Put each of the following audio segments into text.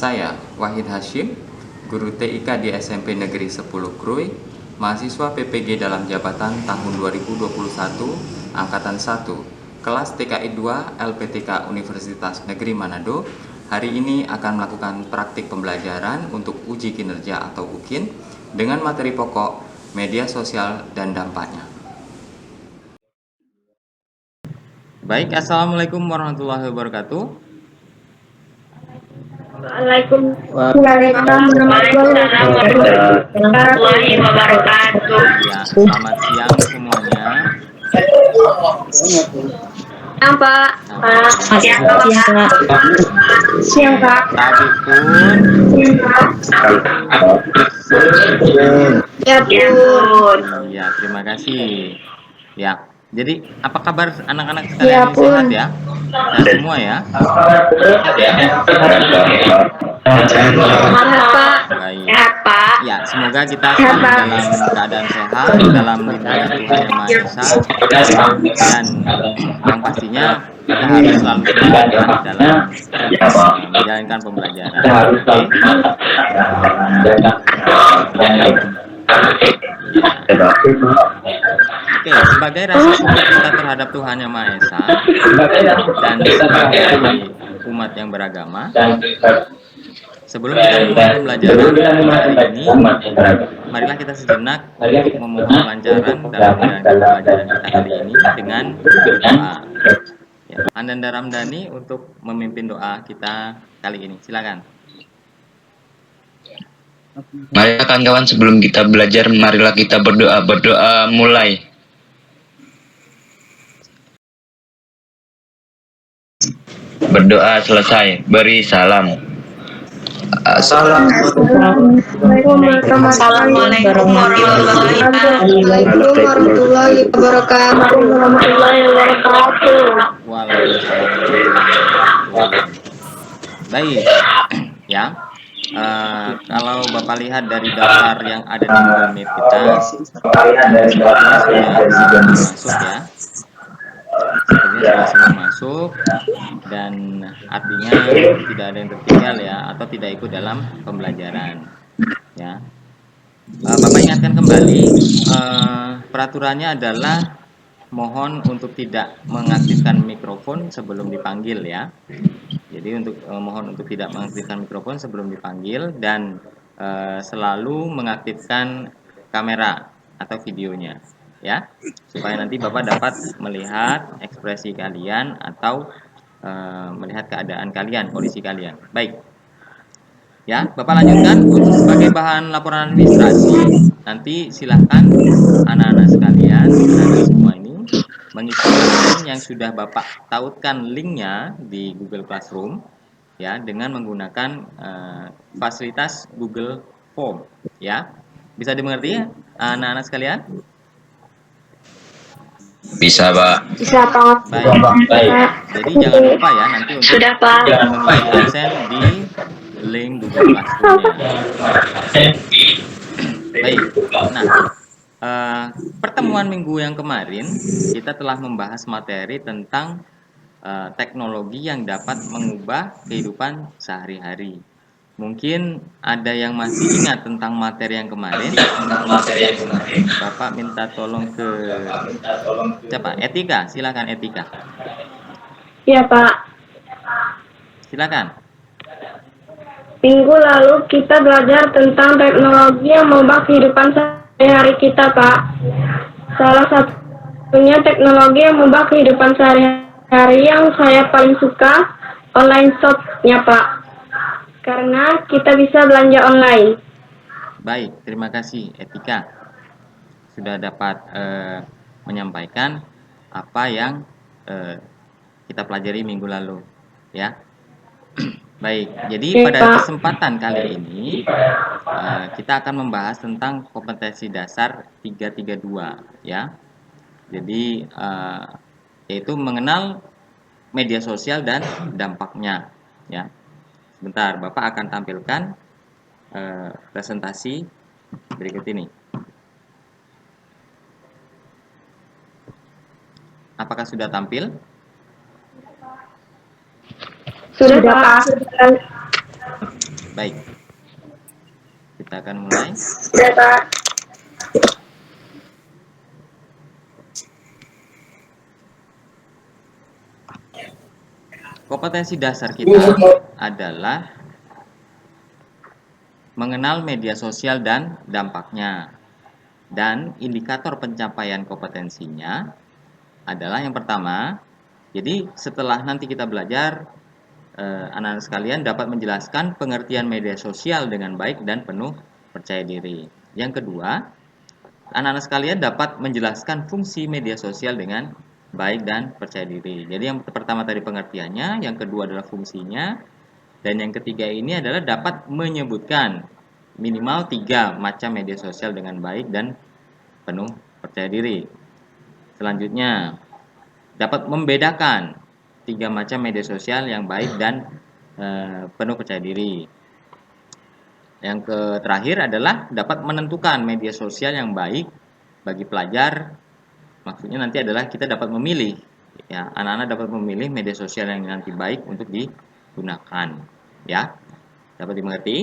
Saya, Wahid Hashim, guru TIK di SMP Negeri 10 Krui, mahasiswa PPG dalam jabatan tahun 2021, Angkatan 1, kelas TKI 2 LPTK Universitas Negeri Manado, hari ini akan melakukan praktik pembelajaran untuk uji kinerja atau UKIN dengan materi pokok, media sosial, dan dampaknya. Baik, Assalamualaikum warahmatullahi wabarakatuh. Warahmatullahi wabarakatuh. Ya, selamat siang semuanya. Siang, Pak. Siang, Pak. Tadi pun Ya, Bun. iya, terima kasih. Ya, jadi apa kabar anak-anak Ya, sekalian ini, Bun. sehat ya? Sehat semua ya? Sehat, Pak. Baik. Sehat, Pak. Ya, semoga kita selalu dalam keadaan sehat, dalam lindungan Tuhan Yang Maha Esa, dan yang pastinya kita harus selalu semangat ya dalam menjalankan pembelajaran. Oke? Oke, sebagai rasa syukur kita terhadap Tuhan Yang Maha Esa dan sebagai umat yang beragama, sebelum kita memulai pembelajaran hari ini, marilah kita sejenak untuk memohon kelancaran dalam menjalankan pembelajaran kita kali ini dengan berdoa. Ya, Ananda Ramdhani untuk memimpin doa kita kali ini. Silakan. Mari kawan-kawan, sebelum kita belajar, marilah kita berdoa. Berdoa mulai. Berdoa selesai. Beri salam. Assalamualaikum warahmatullahi wabarakatuh. Waalaikumsalam. Baik, ya. Kalau Bapak lihat dari daftar yang ada di Google Meet kita, sepertinya sudah masuk ya. Sepertinya sudah semua masuk, dan artinya tidak ada yang tertinggal ya, atau tidak ikut dalam pembelajaran. Ya, Bapak ingatkan kembali, peraturannya adalah mohon untuk tidak mengaktifkan mikrofon sebelum dipanggil ya. Jadi mohon untuk tidak mengaktifkan mikrofon sebelum dipanggil, dan selalu mengaktifkan kamera atau videonya ya, supaya nanti Bapak dapat melihat ekspresi kalian atau melihat keadaan kalian, kondisi kalian. Baik. Ya, Bapak lanjutkan. Untuk sebagai bahan laporan administrasi, nanti silahkan anak-anak sekalian, anak-anak semua ini mengisi dokumen yang sudah Bapak tautkan linknya di Google Classroom ya, dengan menggunakan fasilitas Google Form ya. Bisa dimengerti ya anak-anak sekalian? Bisa, Pak. Bisa, Pak. Baik. Jadi jangan lupa ya nanti untuk Sudah, Pak. mengisi absen di link Google Classroom-nya. Baik. Nah, pertemuan minggu yang kemarin kita telah membahas materi tentang teknologi yang dapat mengubah kehidupan sehari-hari. Mungkin ada yang masih ingat tentang materi yang kemarin. Bapak minta tolong ke siapa? Etika, silakan Etika. Ya, Pak. Silakan. Minggu lalu kita belajar tentang teknologi yang mengubah kehidupan sehari-hari kita, Pak. Salah satunya teknologi yang mengubah kehidupan sehari-hari yang saya paling suka, online shop-nya, Pak. Karena kita bisa belanja online. Baik, terima kasih Etika. Sudah dapat menyampaikan apa yang kita pelajari minggu lalu, ya. Baik, jadi pada kesempatan kali ini kita akan membahas tentang kompetensi dasar 332 ya. Jadi yaitu mengenal media sosial dan dampaknya ya. Sebentar, Bapak akan tampilkan presentasi berikut ini. Apakah sudah tampil? Sudah, Pak. Baik. Kita akan mulai. Ya, Pak. Kompetensi dasar kita adalah mengenal media sosial dan dampaknya. Dan indikator pencapaian kompetensinya adalah yang pertama. Jadi setelah nanti kita belajar, anak-anak sekalian dapat menjelaskan pengertian media sosial dengan baik dan penuh percaya diri. Yang kedua, anak-anak sekalian dapat menjelaskan fungsi media sosial dengan baik dan percaya diri. Jadi yang pertama tadi pengertiannya, yang kedua adalah fungsinya, dan yang ketiga ini adalah dapat menyebutkan minimal 3 macam media sosial dengan baik dan penuh percaya diri. Selanjutnya, dapat membedakan 3 macam media sosial yang baik dan penuh percaya diri. Yang terakhir adalah dapat menentukan media sosial yang baik bagi pelajar. Maksudnya nanti adalah kita dapat memilih, ya, anak-anak dapat memilih media sosial yang nanti baik untuk digunakan, ya. Dapat dimengerti?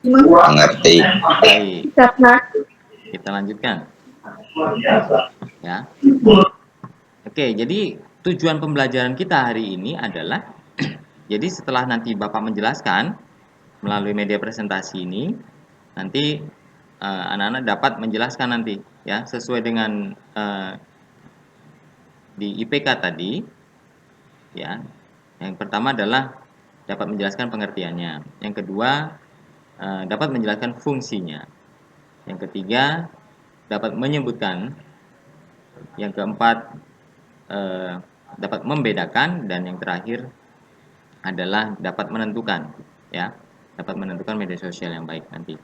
Mengerti. Baik, Pak. kita lanjutkan. Ya. Oke, jadi tujuan pembelajaran kita hari ini adalah jadi setelah nanti Bapak menjelaskan melalui media presentasi ini, nanti anak-anak dapat menjelaskan nanti, ya, sesuai dengan di IPK tadi, ya. Yang pertama adalah dapat menjelaskan pengertiannya. Yang kedua, dapat menjelaskan fungsinya. Yang ketiga, dapat menyebutkan. Yang keempat, dapat membedakan. Dan yang terakhir adalah dapat menentukan, ya, dapat menentukan media sosial yang baik nanti,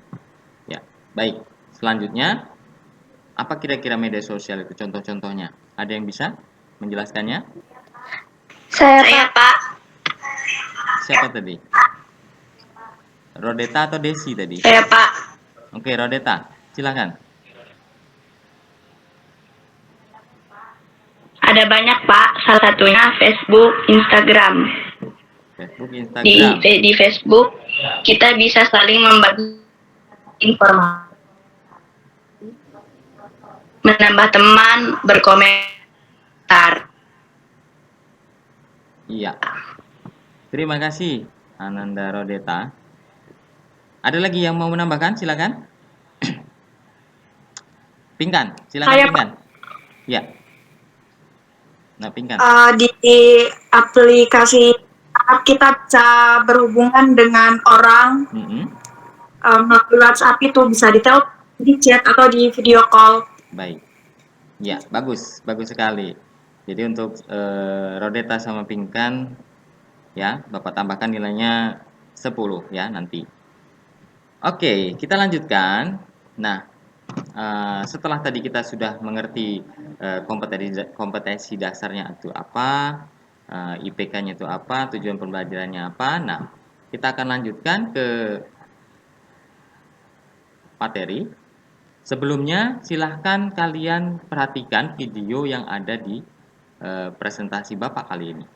ya. Baik, selanjutnya apa kira-kira media sosial itu, contoh-contohnya? Ada yang bisa menjelaskannya? Saya, Pak. Siapa tadi? Rodeta atau Desi tadi? Saya, Pak. Oke, Rodeta, silakan. Ada banyak, Pak. Salah satunya Facebook, Instagram. Facebook, Instagram. Di Facebook kita bisa saling membagi informasi, menambah teman, berkomentar. Iya. Terima kasih, Ananda Rodeta. Ada lagi yang mau menambahkan? Silakan. Pingkan, silakan. Saya, Pingkan. Ya. Nah, Pingkan. Di aplikasi kita bisa berhubungan dengan orang melalui WhatsApp, itu bisa di telepon, di chat, atau di video call. Baik. Ya, bagus sekali. Jadi untuk Rodeta sama Pingkan, ya, Bapak tambahkan nilainya 10 ya nanti. Oke, kita lanjutkan. Nah, setelah tadi kita sudah mengerti kompetensi dasarnya itu apa, IPK-nya itu apa, tujuan pembelajarannya apa. Nah, kita akan lanjutkan ke materi. Sebelumnya, silahkan kalian perhatikan video yang ada di presentasi Bapak kali ini.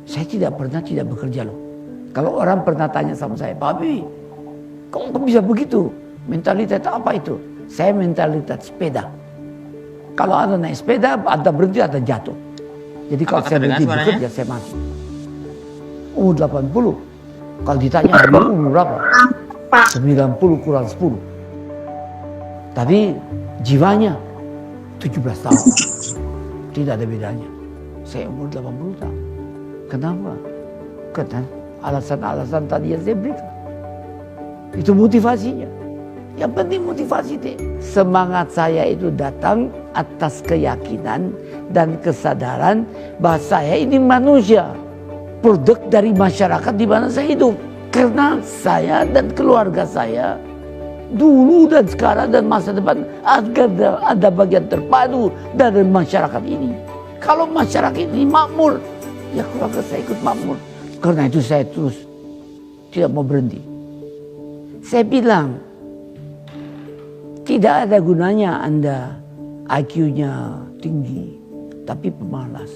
Saya tidak pernah tidak bekerja loh. Kalau orang pernah tanya sama saya, Pak Abi, kamu kok bisa begitu? Mentalitas apa itu? Saya mentalitas sepeda. Kalau ada naik sepeda, ada berhenti, ada jatuh. Jadi kalau saya berhenti bekerja, saya mati. 80. Kalau ditanya umur berapa? 90 kurang 10. Tapi jiwanya 17 tahun. Tidak ada bedanya. Saya umur 80 tahun. Kenapa? Karena alasan-alasan tadi yang saya berikan. Itu motivasinya. Yang penting motivasi deh. Semangat saya itu datang atas keyakinan dan kesadaran bahwa saya ini manusia. Produk dari masyarakat di mana saya hidup. Karena saya dan keluarga saya dulu dan sekarang dan masa depan agar ada bagian terpadu dari masyarakat ini. Kalau masyarakat ini makmur, ya keluarga saya ikut makmur. Karena itu saya terus tidak mau berhenti. Saya bilang, tidak ada gunanya Anda IQ-nya tinggi, tapi pemalas.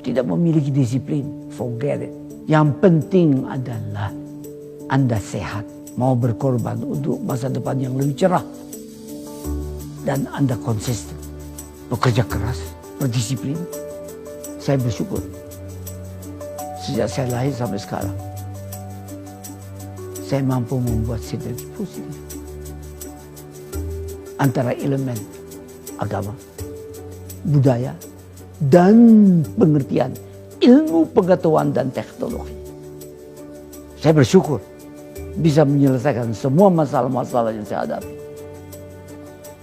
Tidak memiliki disiplin, forget it. Yang penting adalah Anda sehat, mau berkorban untuk masa depan yang lebih cerah. Dan Anda konsisten, bekerja keras, berdisiplin. Saya bersyukur, sejak saya lahir sampai sekarang, saya mampu membuat sinergi positif antara elemen agama, budaya, dan pengertian ilmu pengetahuan dan teknologi. Saya bersyukur bisa menyelesaikan semua masalah-masalah yang saya hadapi.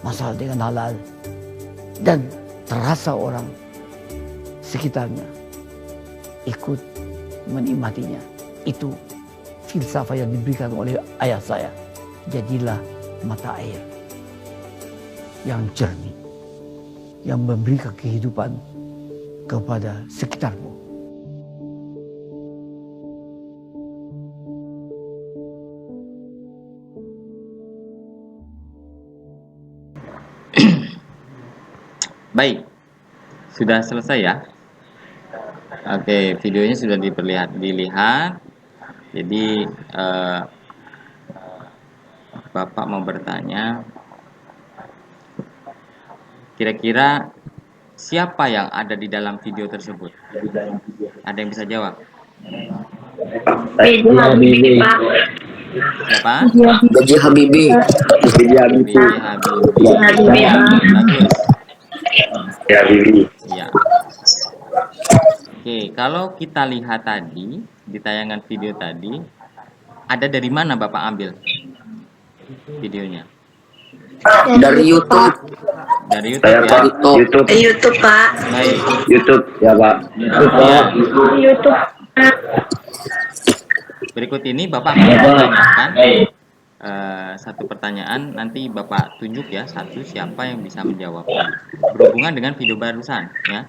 Masalah dengan halal, dan terasa orang sekitarnya ikut menikmatinya. Itu filsafat yang diberikan oleh ayah saya. Jadilah mata air yang jernih, yang memberikan kehidupan kepada sekitarmu. Baik, sudah selesai ya. Oke, videonya sudah dilihat. Jadi Bapak mau bertanya, kira-kira siapa yang ada di dalam video tersebut? Ada yang bisa jawab? Siapa? B.J. Habibie. B.J. Habibie. Bagus. Ya. Oke, kalau kita lihat tadi di tayangan video tadi, ada dari mana Bapak ambil videonya? Dari YouTube. Dari YouTube ya? YouTube, Pak. Baik. YouTube ya, Pak. Ya. YouTube. Berikut ini Bapak akan menanyakan satu pertanyaan, nanti Bapak tunjuk ya satu siapa yang bisa menjawabnya. Berhubungan dengan video barusan ya.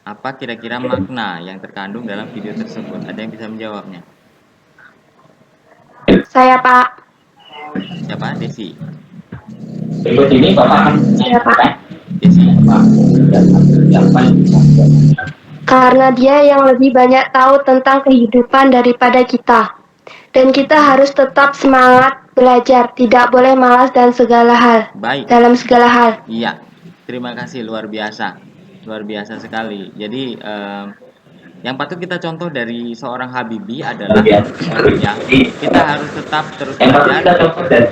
Apa kira-kira makna yang terkandung dalam video tersebut? Ada yang bisa menjawabnya? Saya, Pak. Siapa? Desi. Berikut ini Bapak akan Saya, Pak. Desi. Karena dia yang lebih banyak tahu tentang kehidupan daripada kita. Dan kita harus tetap semangat belajar, tidak boleh malas dan segala hal. Baik. Dalam segala hal. Iya. Terima kasih, luar biasa. Luar biasa sekali. Jadi yang patut kita contoh dari seorang Habibie adalah ya, kita harus tetap terus belajar,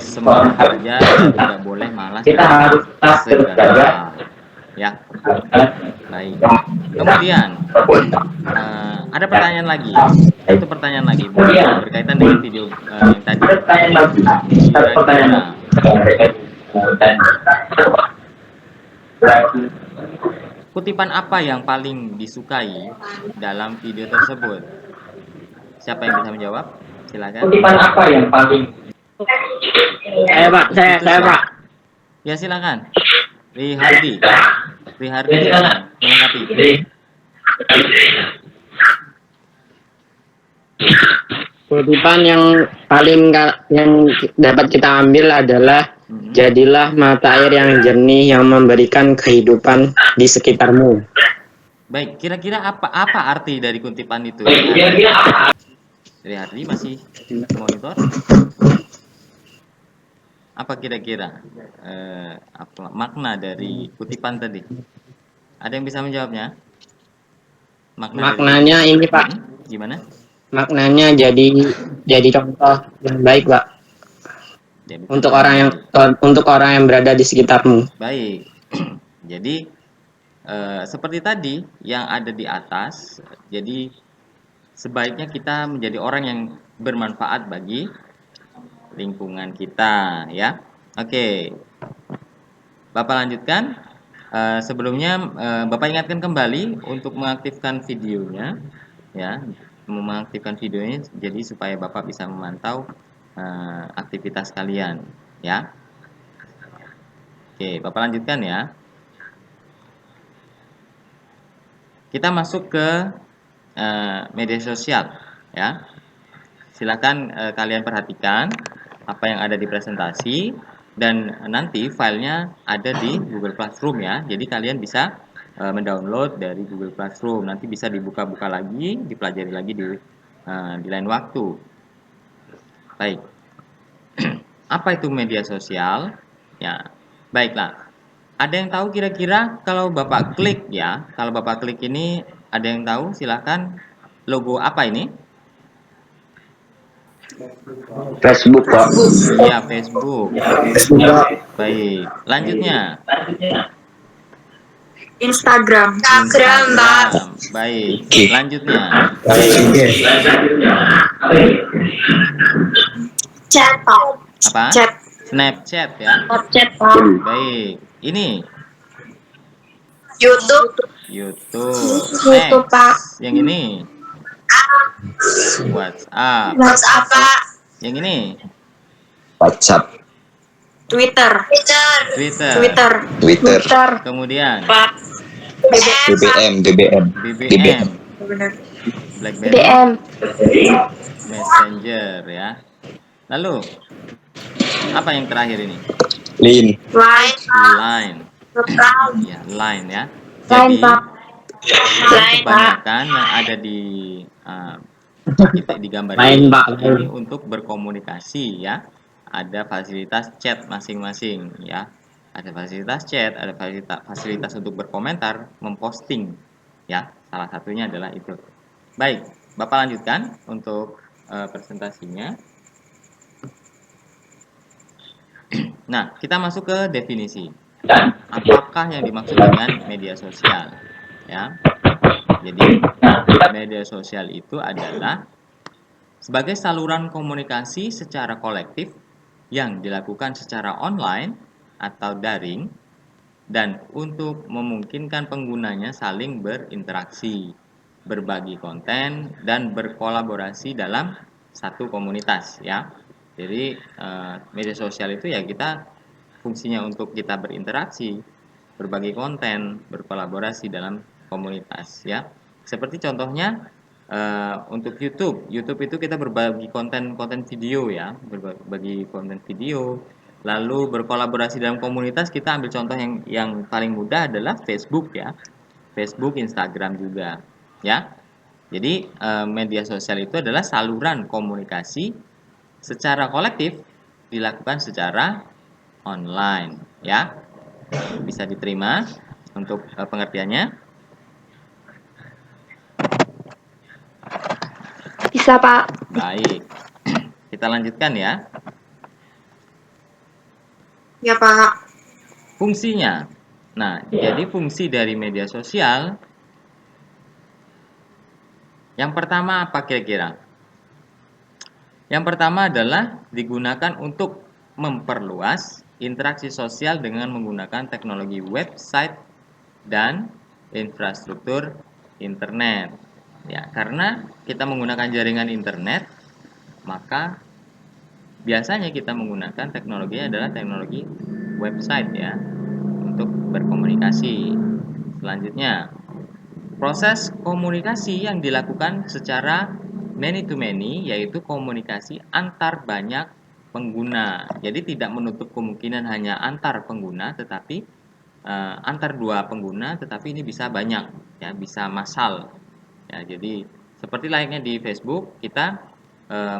semangat belajar, tidak boleh malas. Kita harus tetap terus belajar. Ya. Baik. Kemudian ada pertanyaan lagi. Satu pertanyaan lagi berkaitan dengan video yang tadi. Kutipan apa yang paling disukai dalam video tersebut? Siapa yang bisa menjawab? Silakan. Kutipan apa yang paling? Saya, Pak. Saya, Pak. Ya, silakan. Rihardi, silakan melengkapi. Kutipan yang paling yang dapat kita ambil adalah jadilah mata air yang jernih yang memberikan kehidupan di sekitarmu. Baik, kira-kira apa arti dari kutipan itu? Rihardi masih monitor? Apa kira-kira apa makna dari kutipan tadi? Ada yang bisa menjawabnya? Maknanya ini, Pak. Gimana? Maknanya jadi contoh yang baik, Pak. Jadi, untuk orang yang berada di sekitarmu. Baik. Jadi seperti tadi yang ada di atas, jadi sebaiknya kita menjadi orang yang bermanfaat bagi lingkungan kita ya. Oke. Bapak lanjutkan. Sebelumnya Bapak ingatkan kembali untuk mengaktifkan videonya ya, mengaktifkan videonya jadi supaya Bapak bisa memantau aktivitas kalian ya. Oke, Bapak lanjutkan ya. Kita masuk ke media sosial ya. Silakan kalian perhatikan apa yang ada di presentasi, dan nanti filenya ada di Google Classroom ya. Jadi kalian bisa mendownload dari Google Classroom, nanti bisa dibuka-buka lagi, dipelajari lagi di lain waktu. Baik. Apa itu media sosial? Ya, baiklah. Ada yang tahu kira-kira kalau Bapak klik ya, kalau Bapak klik ini ada yang tahu? Silahkan. Logo apa ini? Facebook, Pak. Iya, Facebook. Baik, lanjutnya. Instagram. Baik, lanjutnya. Chat. Apa? Chat. Snapchat ya. Snapchat, Pak. Baik, ini YouTube. YouTube, Pak. Yang ini WhatsApp. Pak. Yang ini WhatsApp, Twitter. Kemudian BBM, BBM, Benar. BlackBerry, DM. Messenger ya. Lalu apa yang terakhir ini? Line, Line. Ya, Line ya. Jadi Line, Pak. kebanyakan yang ada di gambar Lain, Pak. ini untuk berkomunikasi ya. Ada fasilitas chat masing-masing ya. Ada fasilitas chat, ada fasilitas untuk berkomentar, memposting ya. Salah satunya adalah itu. Baik, Bapak lanjutkan untuk presentasinya. Nah, kita masuk ke definisi. Apakah yang dimaksud dengan media sosial? Ya. Jadi, media sosial itu adalah sebagai saluran komunikasi secara kolektif yang dilakukan secara online atau daring dan untuk memungkinkan penggunanya saling berinteraksi, berbagi konten, dan berkolaborasi dalam satu komunitas ya. Jadi media sosial itu ya kita fungsinya untuk kita berinteraksi, berbagi konten, berkolaborasi dalam komunitas ya. Seperti contohnya untuk YouTube itu kita berbagi konten video ya, berbagi konten video. Lalu berkolaborasi dalam komunitas, kita ambil contoh yang paling mudah adalah Facebook ya, Facebook, Instagram juga ya. Jadi media sosial itu adalah saluran komunikasi secara kolektif dilakukan secara online ya. Bisa diterima untuk pengertiannya? Bisa, Pak. Baik. Kita lanjutkan ya. Ya, Pak. Fungsinya. Nah, jadi fungsi dari media sosial yang pertama apa kira-kira? Yang pertama adalah digunakan untuk memperluas interaksi sosial dengan menggunakan teknologi website dan infrastruktur internet. Ya, karena kita menggunakan jaringan internet, maka biasanya kita menggunakan teknologi adalah teknologi website ya untuk berkomunikasi. Selanjutnya, proses komunikasi yang dilakukan secara many to many yaitu komunikasi antar banyak pengguna. Jadi tidak menutup kemungkinan hanya antar pengguna, tetapi antar dua pengguna, tetapi ini bisa banyak ya, bisa massal. Ya, jadi seperti layaknya di Facebook, kita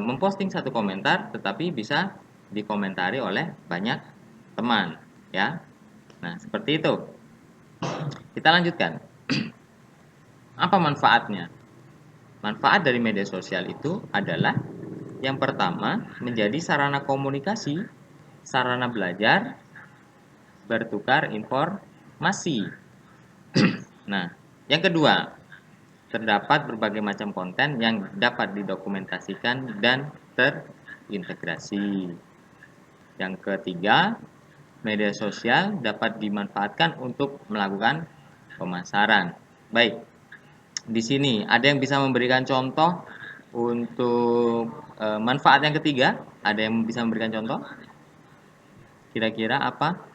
memposting satu komentar tetapi bisa dikomentari oleh banyak teman ya. Nah, seperti itu. Kita lanjutkan. Apa manfaatnya? Manfaat dari media sosial itu adalah yang pertama, menjadi sarana komunikasi, sarana belajar, bertukar informasi. Nah, yang kedua, terdapat berbagai macam konten yang dapat didokumentasikan dan terintegrasi. Yang ketiga, media sosial dapat dimanfaatkan untuk melakukan pemasaran. Baik, di sini ada yang bisa memberikan contoh untuk manfaat yang ketiga? Ada yang bisa memberikan contoh? Kira-kira apa?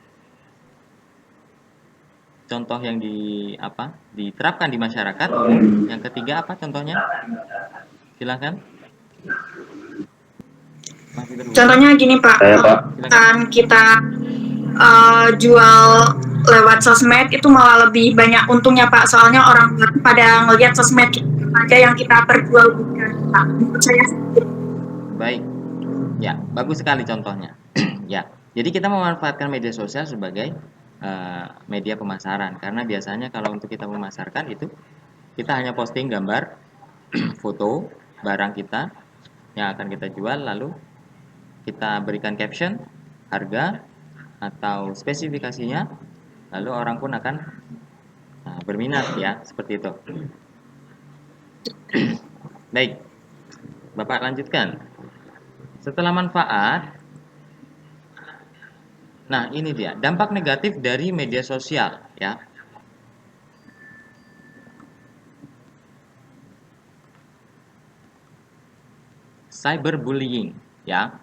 Contoh yang diterapkan di masyarakat umum. Yang ketiga apa contohnya? Silakan. Contohnya gini Pak, kan kita jual lewat sosmed itu malah lebih banyak untungnya Pak, soalnya orang pada ngelihat sosmed kita aja yang kita perjualbelikan Pak. Menurut saya. Baik, ya bagus sekali contohnya. Ya, jadi kita memanfaatkan media sosial sebagai media pemasaran, karena biasanya kalau untuk kita memasarkan itu kita hanya posting gambar, foto barang kita yang akan kita jual, lalu kita berikan caption, harga atau spesifikasinya, lalu orang pun akan berminat ya, seperti itu. Baik, Bapak lanjutkan. Setelah manfaat, nah ini dia dampak negatif dari media sosial ya. Cyberbullying ya.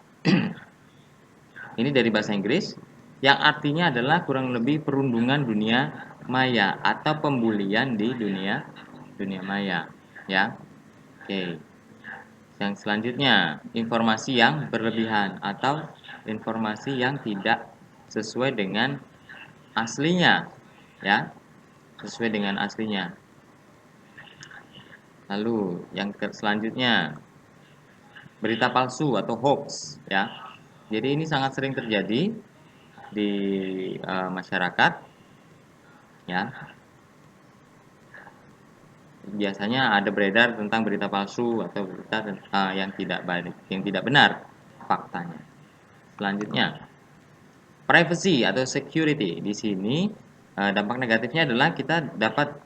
Ini dari bahasa Inggris yang artinya adalah kurang lebih perundungan dunia maya atau pembulian di dunia maya ya. Oke. Yang selanjutnya, informasi yang berlebihan atau informasi yang tidak sesuai dengan aslinya ya, sesuai dengan aslinya. Lalu yang selanjutnya, berita palsu atau hoax ya. Jadi ini sangat sering terjadi di masyarakat ya. Biasanya ada beredar tentang berita palsu atau berita yang tidak baik, yang tidak benar faktanya. Selanjutnya, privacy atau security. Di sini dampak negatifnya adalah kita dapat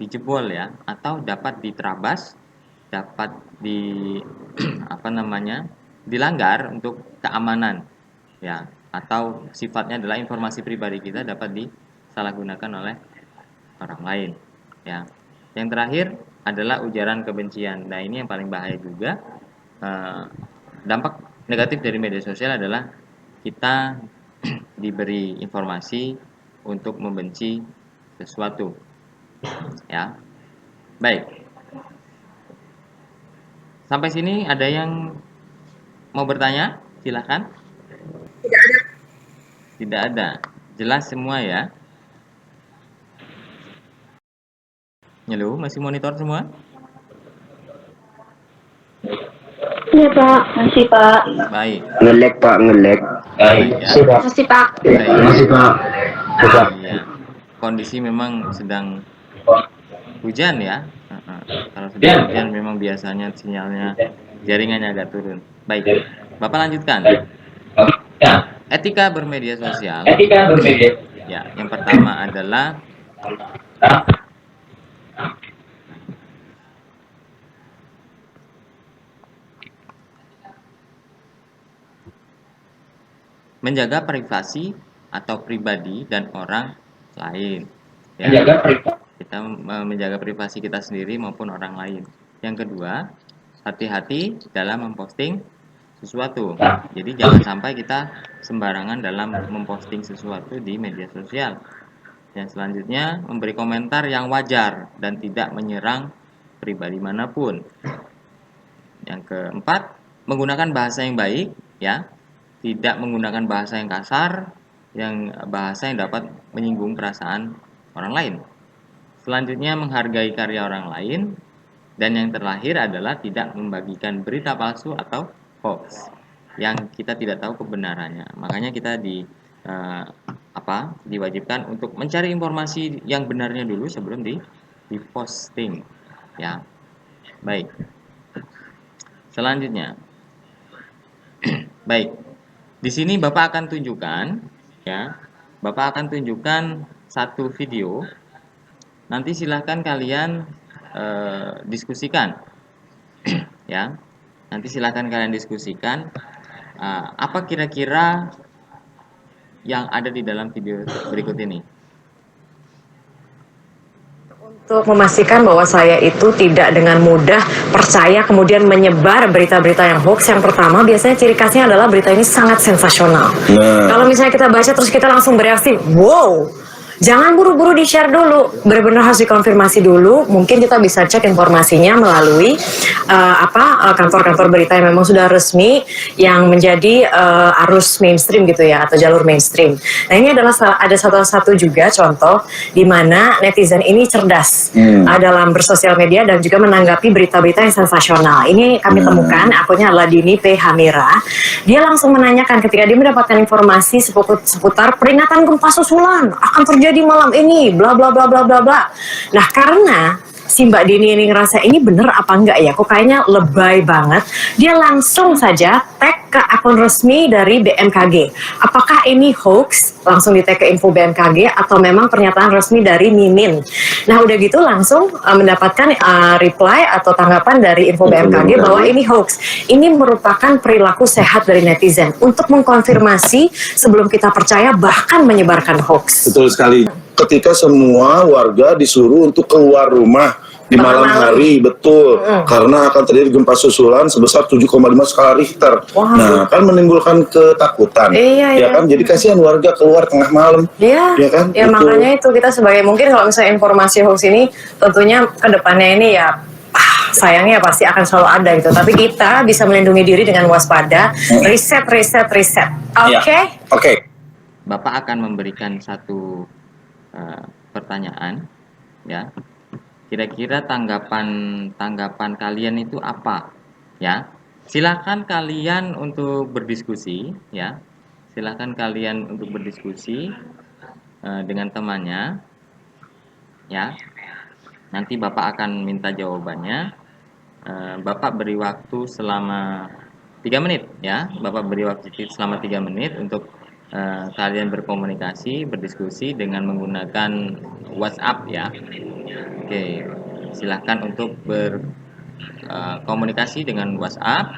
dijebol ya, atau dapat diterabas, dapat dilanggar untuk keamanan ya, atau sifatnya adalah informasi pribadi kita dapat disalahgunakan oleh orang lain ya. Yang terakhir adalah ujaran kebencian. Nah ini yang paling bahaya juga. Dampak negatif dari media sosial adalah kita diberi informasi untuk membenci sesuatu ya. Baik, sampai sini ada yang mau bertanya? Silahkan. Tidak ada. Jelas semua ya. Halo, masih monitor semua? Iya Pak. Masih Pak. Baik. Ngelek Pak, ngelek. Baik, ya. Masih Pak. Baik. Masih Pak. Ya. Kondisi memang sedang hujan ya. Kalau sedang hujan memang biasanya sinyalnya jaringannya agak turun. Baik, Bapak lanjutkan. Etika bermedia sosial. Ya, yang pertama adalah menjaga privasi atau pribadi dan orang lain. Ya. Kita menjaga privasi kita sendiri maupun orang lain. Yang kedua, hati-hati dalam memposting sesuatu. Jadi jangan sampai kita sembarangan dalam memposting sesuatu di media sosial. Yang selanjutnya, memberi komentar yang wajar dan tidak menyerang pribadi manapun. Yang keempat, menggunakan bahasa yang baik ya. Tidak menggunakan bahasa yang kasar, yang bahasa yang dapat menyinggung perasaan orang lain. Selanjutnya, menghargai karya orang lain. Dan yang terakhir adalah tidak membagikan berita palsu atau hoax yang kita tidak tahu kebenarannya. Makanya kita diwajibkan untuk mencari informasi yang benarnya dulu sebelum diposting ya. Baik. Selanjutnya. Baik. Di sini Bapak akan tunjukkan ya. Bapak akan tunjukkan satu video. Nanti silahkan kalian diskusikan ya. Nanti silahkan kalian diskusikan apa kira-kira yang ada di dalam video berikut ini. Untuk memastikan bahwa saya itu tidak dengan mudah percaya kemudian menyebar berita-berita yang hoax. Yang pertama, biasanya ciri khasnya adalah berita ini sangat sensasional. Kalau misalnya kita baca terus kita langsung bereaksi, wow, Jangan buru-buru di-share dulu, benar-benar harus dikonfirmasi dulu. Mungkin kita bisa cek informasinya melalui kantor-kantor berita yang memang sudah resmi, yang menjadi arus mainstream gitu ya, atau jalur mainstream. Nah ini adalah ada satu juga contoh di mana netizen ini cerdas dalam bersosial media dan juga menanggapi berita-berita yang sensasional. Ini kami temukan, akunnya adalah Dini P. Hamira. Dia langsung menanyakan ketika dia mendapatkan informasi seputar peringatan gempa susulan akan terjadi malam ini, bla bla bla bla bla bla. Nah karena si Mbak Dini ini ngerasa ini bener apa enggak ya, kok kayaknya lebay banget, dia langsung saja tag ke akun resmi dari BMKG. Apakah ini hoax? Langsung di tag ke info BMKG atau memang pernyataan resmi dari Mimin. Nah udah gitu langsung mendapatkan reply atau tanggapan dari info BMKG bahwa ini hoax. Ini merupakan perilaku sehat dari netizen untuk mengkonfirmasi sebelum kita percaya, bahkan menyebarkan hoax. Betul sekali. Ketika semua warga disuruh untuk keluar rumah di malam hari, betul, karena akan terjadi gempa susulan sebesar 7,5 skala Richter. Nah, kan menimbulkan ketakutan. Ya kan, jadi kasihan warga keluar tengah malam. Ya kan? Ya makanya itu kita sebagai, mungkin kalau misalnya informasi hoax ini tentunya kedepannya ini ya sayangnya pasti akan selalu ada gitu. Tapi kita bisa melindungi diri dengan waspada, riset. Oke? Bapak akan memberikan satu pertanyaan, ya. Kira-kira tanggapan kalian itu apa, ya? Silakan kalian untuk berdiskusi, ya. Silakan kalian untuk berdiskusi dengan temannya, ya. Nanti Bapak akan minta jawabannya. Bapak beri waktu selama 3 menit, ya. Bapak beri waktu selama 3 menit untuk kalian berkomunikasi, berdiskusi dengan menggunakan WhatsApp, ya. Oke, silahkan untuk berkomunikasi dengan WhatsApp.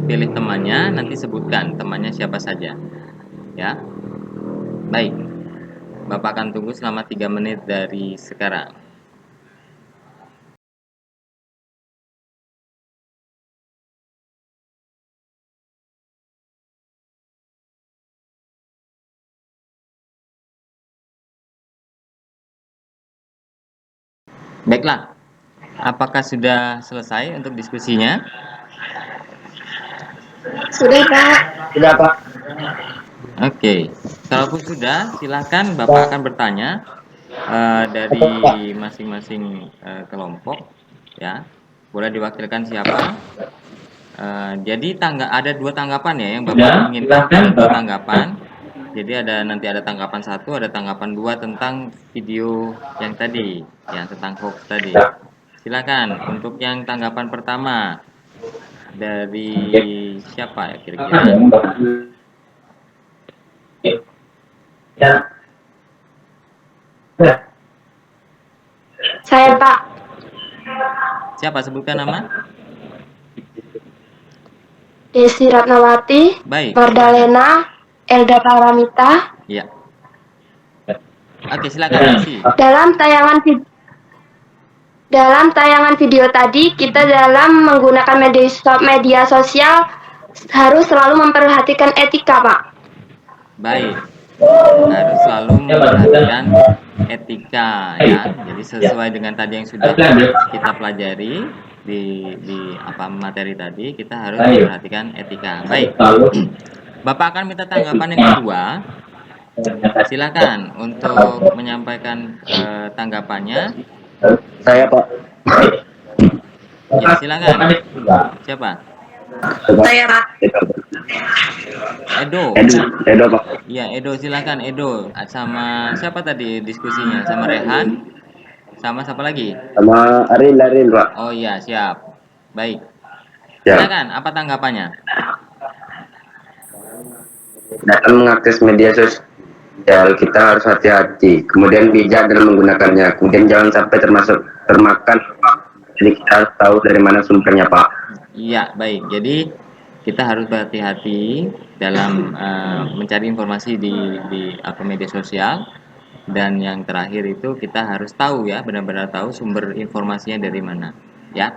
Pilih temannya, nanti sebutkan temannya siapa saja, ya. Baik, Bapak akan tunggu selama 3 menit dari sekarang. Baiklah, apakah sudah selesai untuk diskusinya? Sudah, Pak. Sudah, Pak. Oke, kalaupun sudah, silakan Bapak akan bertanya dari masing-masing kelompok, ya. Boleh diwakilkan siapa? Jadi ada 2 tanggapan ya yang Bapak inginkan, ada 2 tanggapan. Jadi nanti ada tanggapan 1, ada tanggapan 2 tentang video yang tadi, yang tentang hoax tadi. Silakan untuk yang tanggapan pertama dari siapa ya kira-kira? Saya, Pak. Siapa, sebutkan nama? Desi Ratnawati, Baik. Mardalena, Elda Paramita. Iya. Oke, silakan Desi. Dalam tayangan video tadi, kita dalam menggunakan media sosial harus selalu memperhatikan etika, Pak. Baik. Harus selalu memperhatikan etika, ya. Jadi sesuai dengan tadi yang sudah kita pelajari di materi tadi, kita harus memperhatikan etika. Baik. Bapak akan minta tanggapan yang kedua. Silakan untuk menyampaikan tanggapannya. Saya, Pak. Ya, silakan. Siapa? Saya, Pak. Edo, Pak. Iya, Edo, silakan Edo. Sama siapa tadi diskusinya? Sama Rehan? Sama siapa lagi? Sama Aril, Pak. Oh iya, siap. Baik. Ya. Silakan, apa tanggapannya? Dalam mengakses media sosial kita harus hati-hati, kemudian bijak dalam menggunakannya, kemudian jangan sampai termakan. Jadi kita harus tahu dari mana sumbernya, Pak. Iya, baik. Jadi kita harus berhati-hati dalam mencari informasi di media sosial, dan yang terakhir itu kita harus tahu, ya, benar-benar tahu sumber informasinya dari mana, ya.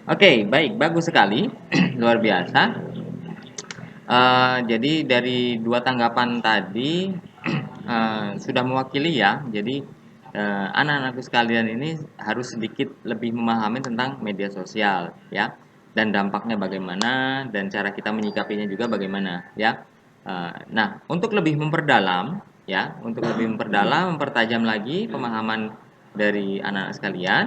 Oke, baik, bagus sekali. Luar biasa. Jadi dari 2 tanggapan tadi sudah mewakili ya. Jadi anak-anakku sekalian ini harus sedikit lebih memahami tentang media sosial ya, dan dampaknya bagaimana, dan cara kita menyikapinya juga bagaimana ya. Nah, untuk lebih memperdalam ya, untuk lebih mempertajam lagi pemahaman dari anak-anak sekalian,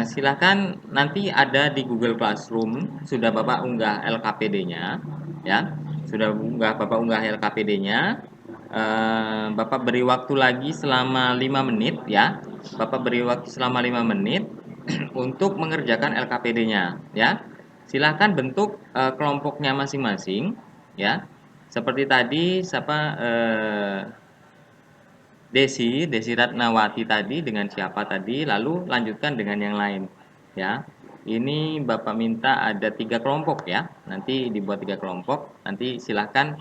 silahkan nanti ada di Google Classroom, sudah Bapak unggah LKPD-nya ya, sudah Bapak unggah LKPD-nya. Bapak beri waktu lagi selama 5 menit ya, Bapak beri waktu selama 5 menit untuk mengerjakan LKPD-nya ya. Silahkan bentuk kelompoknya masing-masing ya, seperti tadi Desi Ratnawati tadi dengan siapa tadi, lalu lanjutkan dengan yang lain ya. Ini Bapak minta ada 3 kelompok ya, nanti dibuat 3 kelompok, nanti silahkan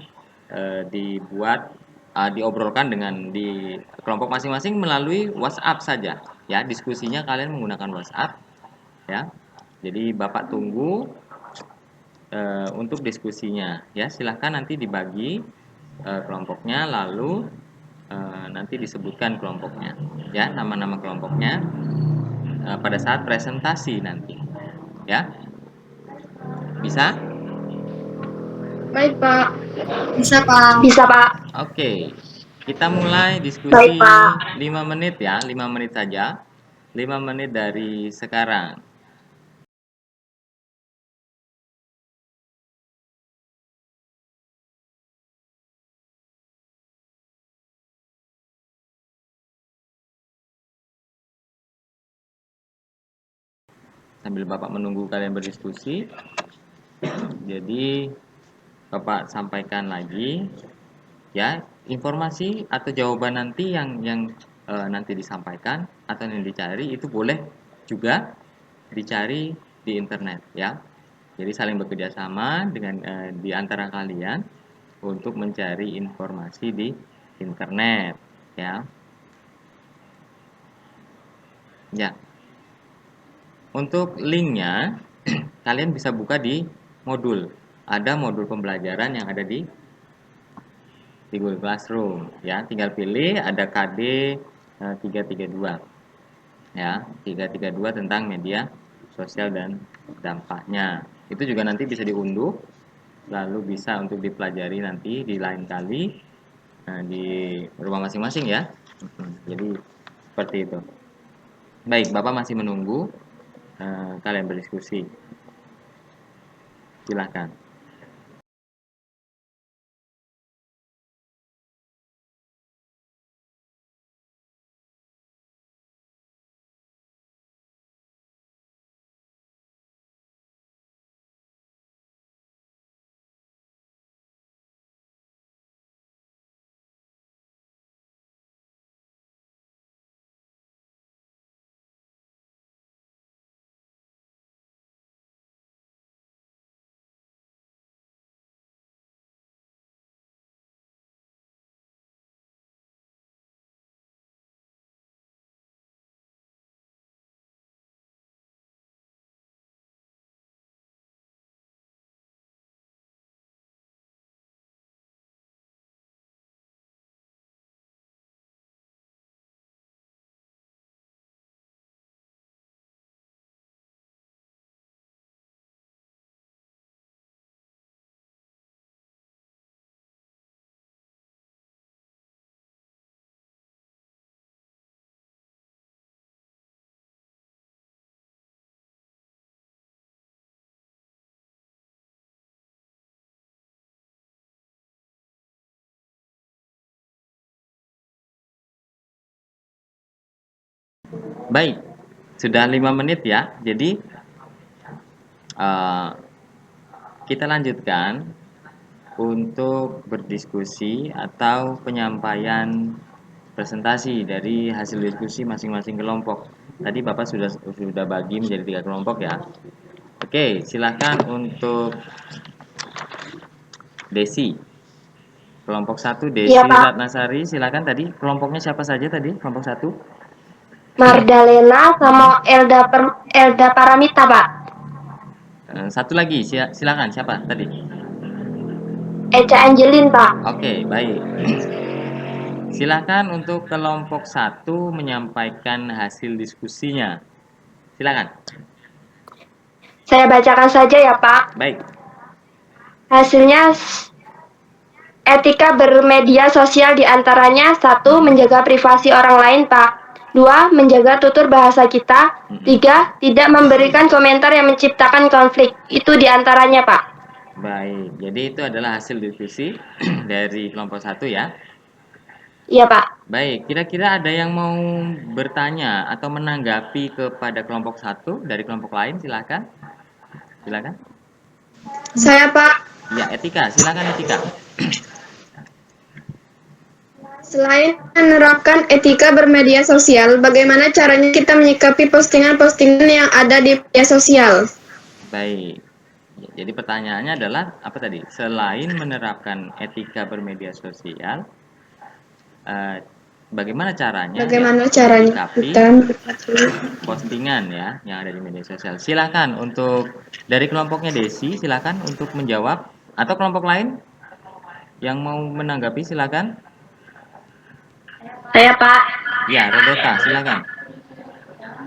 diobrolkan dengan di kelompok masing-masing melalui WhatsApp saja ya, diskusinya kalian menggunakan WhatsApp ya. Jadi Bapak tunggu untuk diskusinya ya, silahkan nanti dibagi kelompoknya, lalu nanti disebutkan kelompoknya ya, nama-nama kelompoknya pada saat presentasi nanti ya. Bisa? Baik, Pak. Bisa, Pak. Bisa, Pak. Oke, kita mulai diskusi. Baik, Pak. 5 menit ya, 5 menit saja, 5 menit dari sekarang. Sambil Bapak menunggu kalian berdiskusi, jadi Bapak sampaikan lagi ya, informasi atau jawaban nanti yang nanti disampaikan atau yang dicari itu boleh juga dicari di internet ya. Jadi saling bekerja sama dengan di antara kalian untuk mencari informasi di internet ya. Ya. Untuk linknya kalian bisa buka di modul. Ada modul pembelajaran yang ada di Google Classroom ya. Tinggal pilih ada KD 332 ya, 332 tentang media sosial dan dampaknya. Itu juga nanti bisa diunduh, lalu bisa untuk dipelajari nanti di lain kali di rumah masing-masing ya. Jadi seperti itu. Baik, Bapak masih menunggu kalian berdiskusi. Silahkan. Baik, sudah 5 menit ya. Jadi kita lanjutkan untuk berdiskusi atau penyampaian presentasi dari hasil diskusi masing-masing kelompok. Tadi Bapak sudah bagi menjadi 3 kelompok ya. Oke, silakan untuk Desi. Kelompok 1 Desi Iya, Pak. Ratnasari, silakan. Tadi kelompoknya siapa saja tadi? Kelompok 1? Mardalena sama Elda Paramita, Pak. Satu lagi, silakan. Siapa tadi? Eca Angelin, Pak. Oke, baik. silakan untuk kelompok 1 menyampaikan hasil diskusinya. Silakan. Saya bacakan saja ya, Pak. Baik. Hasilnya etika bermedia sosial diantaranya 1. Menjaga privasi orang lain, Pak. 2. Menjaga tutur bahasa kita. 3. Tidak memberikan komentar yang menciptakan konflik. Itu diantaranya, Pak. Baik, jadi itu adalah hasil diskusi dari kelompok 1 ya. Iya, Pak. Baik, kira-kira ada yang mau bertanya atau menanggapi kepada kelompok 1 dari kelompok lain? Silakan. Silakan. Saya, Pak. Ya, etika. Silakan etika. Selain menerapkan etika bermedia sosial, bagaimana caranya kita menyikapi postingan-postingan yang ada di media sosial? Baik. Ya, jadi pertanyaannya adalah apa tadi? Selain menerapkan etika bermedia sosial, bagaimana caranya? Bagaimana caranya kita Postingan ya yang ada di media sosial. Silakan untuk dari kelompoknya Desi, silakan untuk menjawab atau kelompok lain yang mau menanggapi silakan. Saya, Pak. Ya, Rodota, silakan.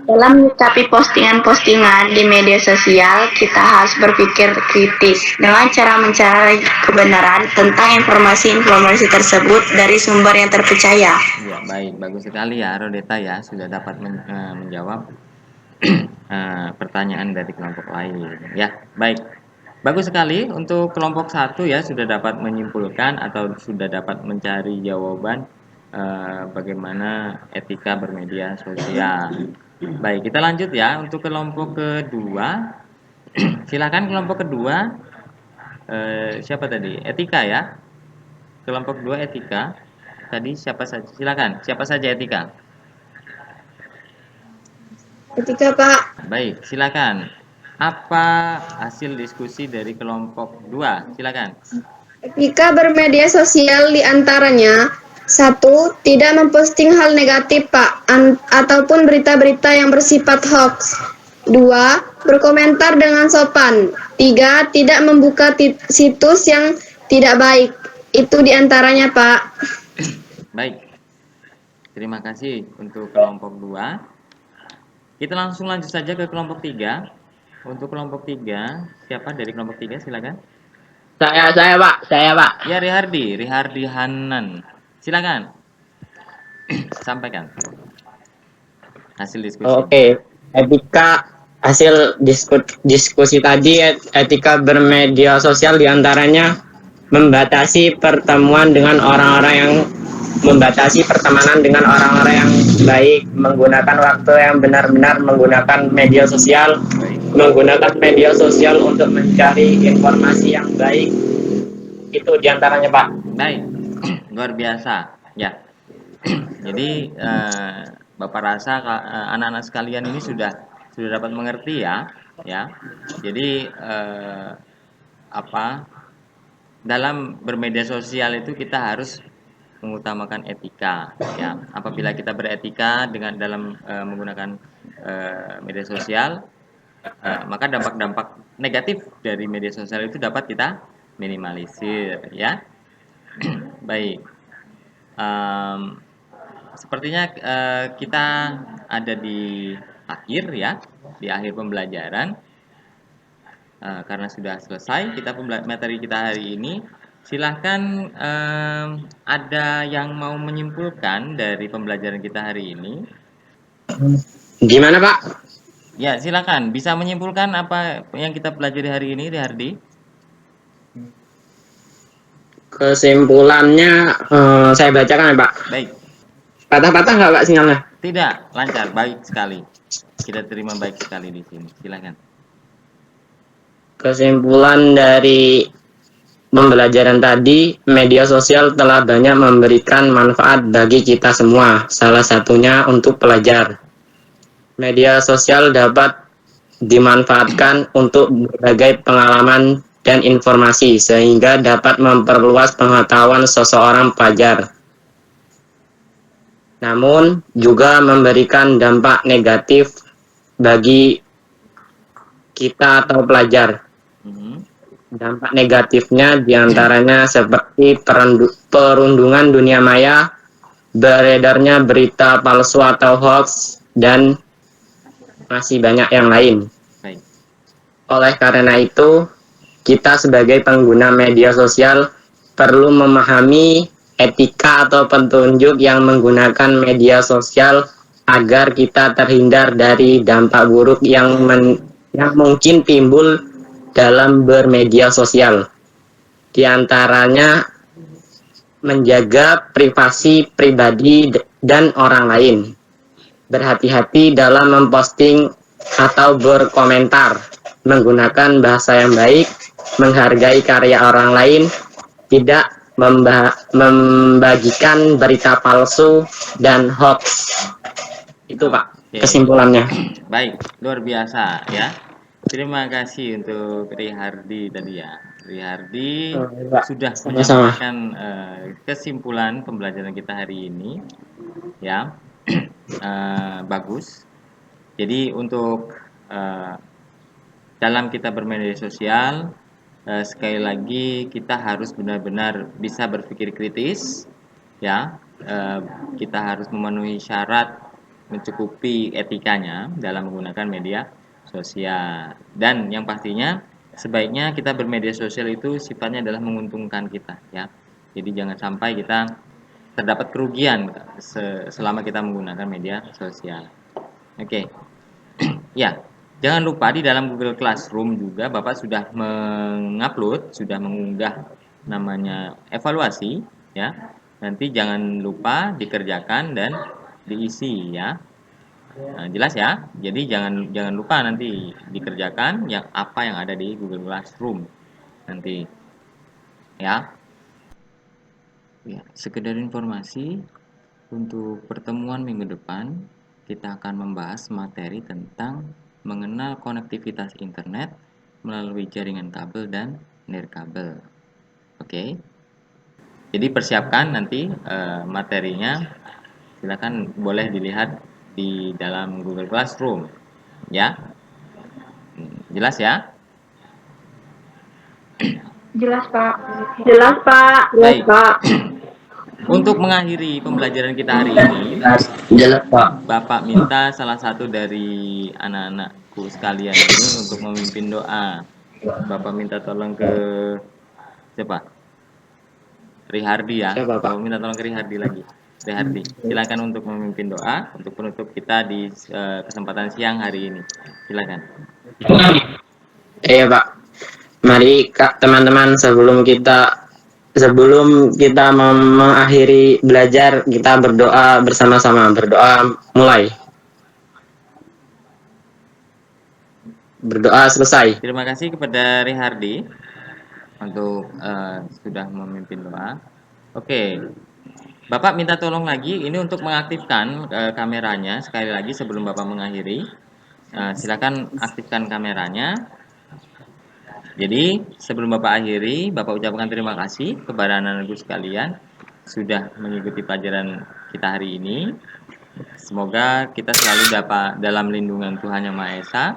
Dalam menyikapi postingan-postingan di media sosial, kita harus berpikir kritis dengan cara mencari kebenaran tentang informasi-informasi tersebut dari sumber yang terpercaya. Ya, baik, bagus sekali ya Rodeta ya, sudah dapat menjawab pertanyaan dari kelompok lain. Ya, baik. Bagus sekali untuk kelompok 1 ya, sudah dapat menyimpulkan atau sudah dapat mencari jawaban bagaimana etika bermedia sosial. Baik, kita lanjut ya untuk kelompok kedua. Silakan kelompok kedua. Siapa tadi? Etika ya. Kelompok 2 etika. Tadi siapa saja? Silakan. Siapa saja etika? Etika, Pak. Baik, silakan. Apa hasil diskusi dari kelompok 2? Silakan. Etika bermedia sosial diantaranya 1. Tidak memposting hal negatif, Pak, ataupun berita-berita yang bersifat hoax. 2. Berkomentar dengan sopan. 3. Tidak membuka situs yang tidak baik. Itu diantaranya, Pak. Baik. Terima kasih untuk kelompok 2. Kita langsung lanjut saja ke kelompok 3. Untuk kelompok 3, siapa dari kelompok 3? Silakan. Saya Pak. Ya, Rihardi Hanan. Silakan. Sampaikan hasil diskusi. Oke, etika hasil diskusi tadi, etika bermedia sosial diantaranya membatasi pertemuan dengan orang-orang yang membatasi pertemanan dengan orang-orang yang baik, menggunakan waktu yang benar-benar menggunakan media sosial, menggunakan media sosial untuk mencari informasi yang baik. Itu diantaranya, Pak. Baik, luar biasa ya. Jadi Bapak rasa anak-anak sekalian ini sudah dapat mengerti ya. Jadi dalam bermedia sosial itu kita harus mengutamakan etika ya. Apabila kita beretika dengan dalam menggunakan media sosial, maka dampak-dampak negatif dari media sosial itu dapat kita minimalisir ya. Baik. Sepertinya kita ada di akhir ya, di akhir pembelajaran. Karena sudah selesai materi kita hari ini. Silahkan ada yang mau menyimpulkan dari pembelajaran kita hari ini. Gimana, Pak? Ya, silakan. Bisa menyimpulkan apa yang kita pelajari hari ini, Rihardi? Kesimpulannya saya bacakan ya, Pak. Baik. Patah-patah nggak, Pak, sinyalnya? Tidak, lancar, baik sekali. Kita terima baik sekali di sini. Silakan. Kesimpulan dari pembelajaran tadi, media sosial telah banyak memberikan manfaat bagi kita semua, salah satunya untuk pelajar. Media sosial dapat dimanfaatkan untuk berbagai pengalaman dan informasi, sehingga dapat memperluas pengetahuan seseorang pelajar. Namun, juga memberikan dampak negatif bagi kita atau pelajar. Dampak negatifnya diantaranya seperti perundungan dunia maya, beredarnya berita palsu atau hoax, dan masih banyak yang lain. Baik. Oleh karena itu, kita sebagai pengguna media sosial perlu memahami etika atau petunjuk yang menggunakan media sosial agar kita terhindar dari dampak buruk yang mungkin timbul dalam bermedia sosial. Di antaranya menjaga privasi pribadi dan orang lain. Berhati-hati dalam memposting atau berkomentar, menggunakan bahasa yang baik, menghargai karya orang lain, tidak membagikan berita palsu dan hoax. Itu Pak, kesimpulannya. Baik, luar biasa ya. Terima kasih untuk Rihardi tadi ya. Rihardi sudah menyampaikan kesimpulan pembelajaran kita hari ini ya. Bagus. Jadi untuk dalam kita bermedia sosial, sekali lagi kita harus benar-benar bisa berpikir kritis ya. Kita harus memenuhi syarat mencukupi etikanya dalam menggunakan media sosial, dan yang pastinya sebaiknya kita bermedia sosial itu sifatnya adalah menguntungkan kita ya. Jadi jangan sampai kita terdapat kerugian selama kita menggunakan media sosial. Oke. Ya, jangan lupa di dalam Google Classroom juga Bapak sudah mengupload, sudah mengunggah namanya evaluasi ya. Nanti jangan lupa dikerjakan dan diisi ya. Nah, jelas ya. Jadi jangan lupa nanti dikerjakan yang apa yang ada di Google Classroom nanti ya. Ya, sekedar informasi untuk pertemuan minggu depan kita akan membahas materi tentang mengenal konektivitas internet melalui jaringan kabel dan nirkabel. Oke. Jadi persiapkan nanti materinya, silakan boleh dilihat di dalam Google Classroom ya. Jelas ya? Jelas Pak. Jelas Pak. Jelas Baik. Pak. Untuk mengakhiri pembelajaran kita hari ini, Jelas Pak. Bapak minta salah satu dari anak-anakku sekalian ini untuk memimpin doa. Bapak minta tolong ke siapa? Rihardi ya. Siapa, Pak? Bapak minta tolong ke Rihardi lagi. Rihardi, silakan untuk memimpin doa untuk penutup kita di kesempatan siang hari ini. Silakan. Iya Pak. Mari teman-teman sebelum kita mengakhiri belajar, kita berdoa bersama-sama. Berdoa mulai. Berdoa selesai. Terima kasih kepada Rihardi untuk sudah memimpin doa. Oke. Bapak minta tolong lagi ini untuk mengaktifkan kameranya sekali lagi sebelum Bapak mengakhiri. Silakan aktifkan kameranya. Jadi sebelum Bapak akhiri, Bapak ucapkan terima kasih kepada anak-anakku sekalian sudah mengikuti pelajaran kita hari ini. Semoga kita selalu dapat dalam lindungan Tuhan Yang Maha Esa.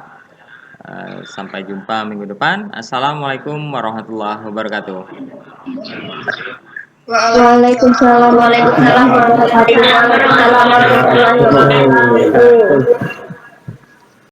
Sampai jumpa minggu depan. Assalamualaikum warahmatullahi wabarakatuh. Waalaikumsalam warahmatullahi wabarakatuh.